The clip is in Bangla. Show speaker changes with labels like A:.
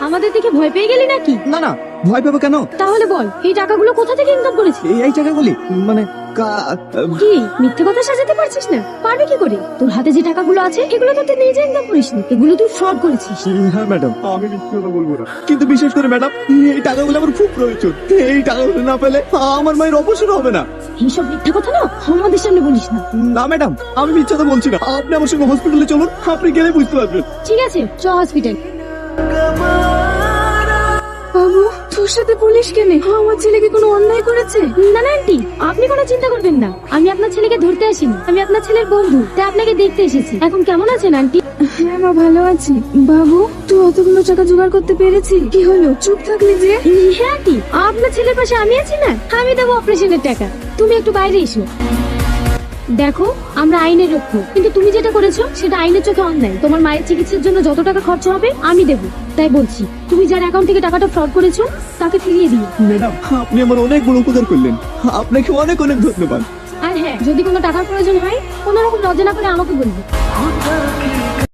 A: আমাদের দেখে ভয় পেয়ে গেলি নাকি?
B: না না, ভয় পাবো কেন?
A: তাহলে বল, এই টাকাগুলো কোথা থেকে ইনকাম করেছিস?
B: এই টাকাগুলি মানে
A: কি মিথ্যে কথা সাজাতে পারছিস না? পারবি কি করে? তোর হাতে যে টাকাগুলো আছে এগুলো তো তুই নিজে ইনকাম করিসনি, এগুলো তুই ফ্রড করেছিস।
B: হ্যাঁ ম্যাডাম, আমি মিথ্যে কথা বলবো না, কিন্তু বিশেষ করে ম্যাডাম এই টাকাগুলো আমার খুব প্রয়োজন। এই টাকাগুলো না পেলে আমার মায়ের অপারেশন হবে না।
A: এইসব মিথ্যে কথা না আমাদের সামনে বলিস না।
B: না ম্যাডাম, আমি মিথ্যে কথা বলছি না, আপনি আমার সঙ্গে হসপিটালে চলুন, আপনি গেলে বুঝতে পারবেন।
A: ঠিক আছে, চ হসপিটাল।
C: বাবু, তোর সাথে পুলিশ কেন? আমার ছেলে কি কোনো অন্যায় করেছে?
A: না না আন্টি, আপনি কোনো চিন্তা করবেন না, আমি আপনার ছেলেকে ধরতে আসিনি, আমি আপনার ছেলের বন্ধু, তাই আপনাকে দেখতে এসেছি। এখন কেমন আছেন আন্টি?
C: হ্যাঁ মা, ভালো আছি। বাবু, তুই অতগুলো টাকা জোগাড় করতে পেরেছিস? কি হলো, চুপ থাকলি যে?
A: হ্যাঁ আন্টি, আপনার ছেলের পাশে আমি আছি না, আমি দেবো অপারেশনের টাকা। তুমি একটু বাইরে এসো। দেখো, আমরা আইনের রক্ষক, কিন্তু তুমি যেটা করেছো সেটা আইনের চোখে অন্যায়। তোমার মায়ের চিকিৎসার জন্য যত টাকা খরচা হবে আমি দেবো। তাই বলছি, তুমি যার অ্যাকাউন্ট থেকে টাকাটা ফ্রড করেছো তাকে ফিরিয়ে দিও।
B: ম্যাডাম, আপনি আমার অনেক বড় উপকার করলেন, আপনাকে অনেক অনেক ধন্যবাদ।
A: আর হ্যাঁ, যদি কোনো টাকার প্রয়োজন হয় কোনো রকম লজ্জা না করে আমাকে বলবে।